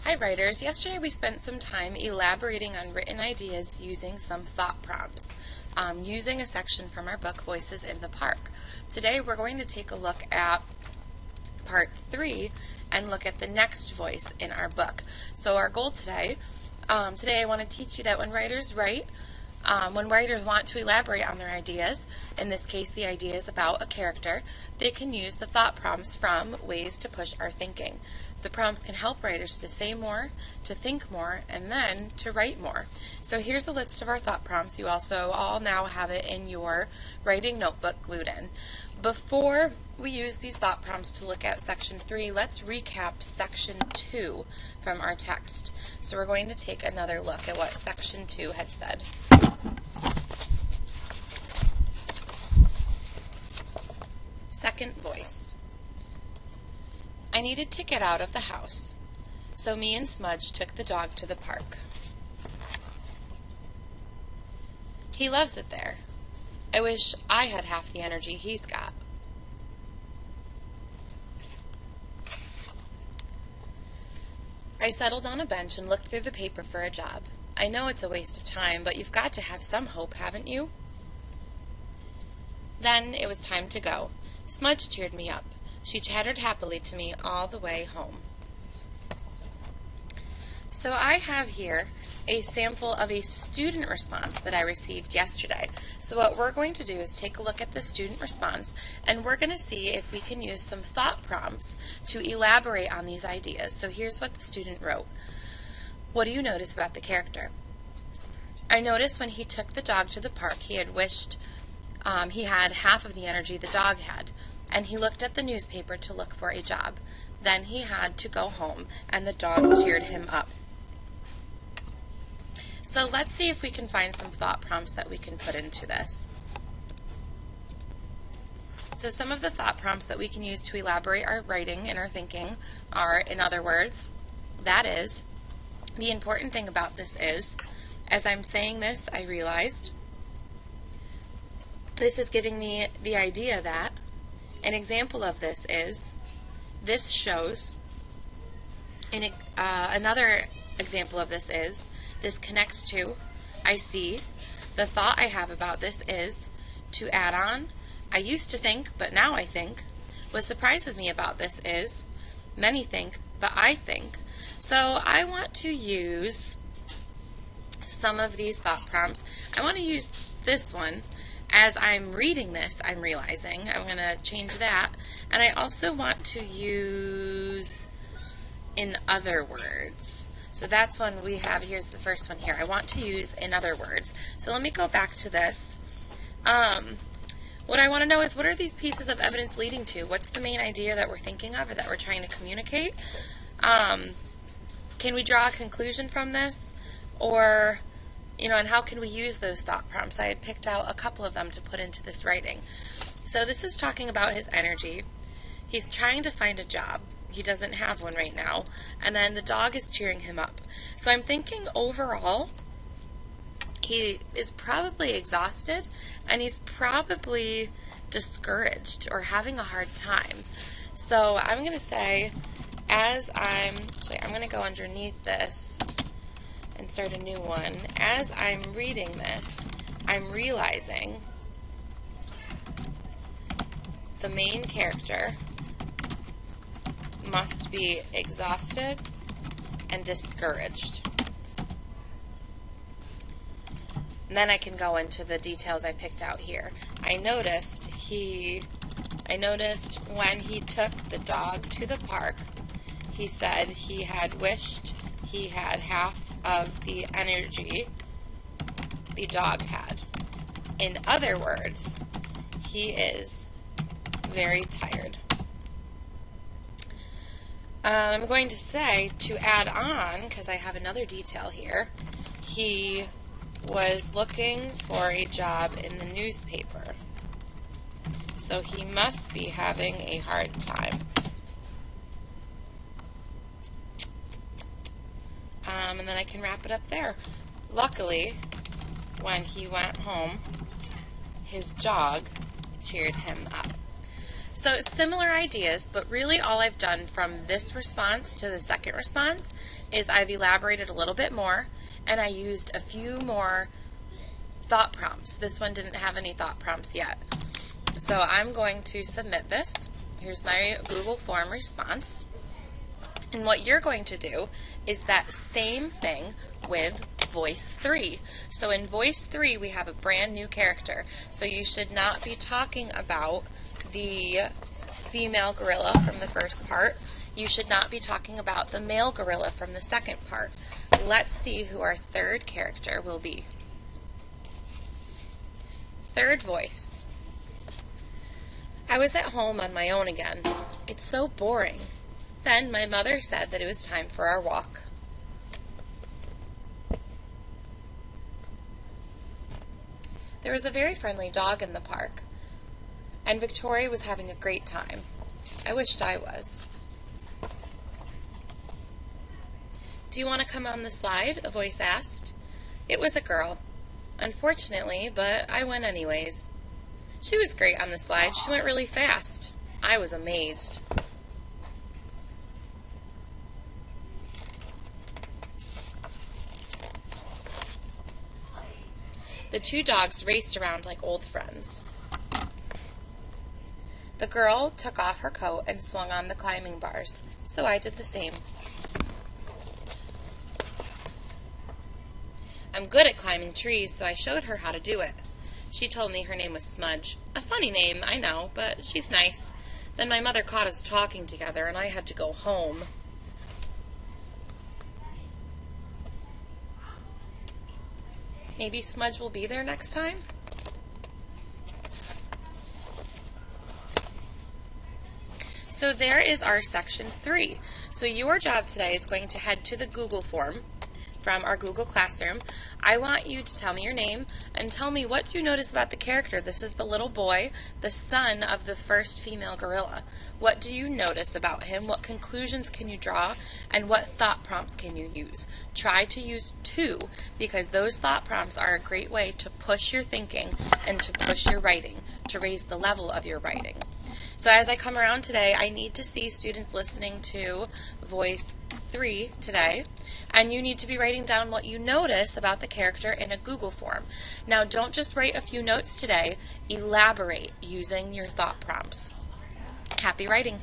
Hi writers, yesterday we spent some time elaborating on written ideas using some thought prompts, using a section from our book, Voices in the Park. Today we're going to take a look at part 3 and look at the next voice in our book. So our goal today, I want to teach you that when writers write, when writers want to elaborate on their ideas, in this case the idea is about a character, they can use the thought prompts from Ways to Push Our Thinking. The prompts can help writers to say more, to think more, and then to write more. So here's a list of our thought prompts. You also all now have it in your writing notebook glued in. Before we use these thought prompts to look at section 3, let's recap section 2 from our text. So we're going to take another look at what section 2 had said. Second voice. I needed to get out of the house, so me and Smudge took the dog to the park. He loves it there. I wish I had half the energy he's got. I settled on a bench and looked through the paper for a job. I know it's a waste of time, but you've got to have some hope, haven't you? Then it was time to go. Smudge cheered me up. She chattered happily to me all the way home. So I have here a sample of a student response that I received yesterday. So what we're going to do is take a look at the student response, and we're going to see if we can use some thought prompts to elaborate on these ideas. So here's what the student wrote. What do you notice about the character? I noticed when he took the dog to the park, he had wished he had half of the energy the dog had. And he looked at the newspaper to look for a job. Then he had to go home, and the dog cheered him up. So let's see if we can find some thought prompts that we can put into this. So some of the thought prompts that we can use to elaborate our writing and our thinking are, in other words, that is, the important thing about this is, as I'm saying this, I realized this is giving me the idea that an example of this is, this shows, and another example of this is, this connects to, I see, the thought I have about this is, to add on, I used to think, but now I think, what surprises me about this is, many think, but I think. So I want to use some of these thought prompts. I want to use this one. As I'm reading this, I'm realizing I'm going to change that. And I also want to use in other words. So that's one we have. Here's the first one here. I want to use in other words. So let me go back to this. What I want to know is, what are these pieces of evidence leading to? What's the main idea that we're thinking of or that we're trying to communicate? Can we draw a conclusion from this? Or, and how can we use those thought prompts? I had picked out a couple of them to put into this writing. So this is talking about his energy. He's trying to find a job. He doesn't have one right now. And then the dog is cheering him up. So I'm thinking overall, he is probably exhausted and he's probably discouraged or having a hard time. So I'm going to say, I'm going to go underneath this and start a new one. As I'm reading this, I'm realizing the main character must be exhausted and discouraged. And then I can go into the details I picked out here. I noticed when he took the dog to the park, he said he had wished he had half of the energy the dog had. In other words, he is very tired. I'm going to say, to add on, because I have another detail here, he was looking for a job in the newspaper. So he must be having a hard time. And then I can wrap it up there. Luckily, when he went home, his dog cheered him up. So similar ideas, but really all I've done from this response to the second response is I've elaborated a little bit more, and I used a few more thought prompts. This one didn't have any thought prompts yet. So I'm going to submit this. Here's my Google form response. And what you're going to do is that same thing with voice 3. So in voice 3 we have a brand new character. So you should not be talking about the female gorilla from the first part. You should not be talking about the male gorilla from the second part. Let's see who our third character will be. Third voice. I was at home on my own again. It's so boring. Then my mother said that it was time for our walk. There was a very friendly dog in the park, and Victoria was having a great time. I wished I was. Do you want to come on the slide? A voice asked. It was a girl. Unfortunately, but I went anyways. She was great on the slide. She went really fast. I was amazed. The two dogs raced around like old friends. The girl took off her coat and swung on the climbing bars, so I did the same. I'm good at climbing trees, so I showed her how to do it. She told me her name was Smudge. A funny name, I know, but she's nice. Then my mother caught us talking together, and I had to go home. Maybe Smudge will be there next time? So there is our section 3. So your job today is going to head to the Google form from our Google Classroom. I want you to tell me your name and tell me, what do you notice about the character? This is the little boy, the son of the first female gorilla. What do you notice about him? What conclusions can you draw? And what thought prompts can you use? Try to use 2, because those thought prompts are a great way to push your thinking and to push your writing, to raise the level of your writing. So as I come around today, I need to see students listening to voice 3 today, and you need to be writing down what you notice about the character in a Google form. Now, don't just write a few notes today, elaborate using your thought prompts. Happy writing!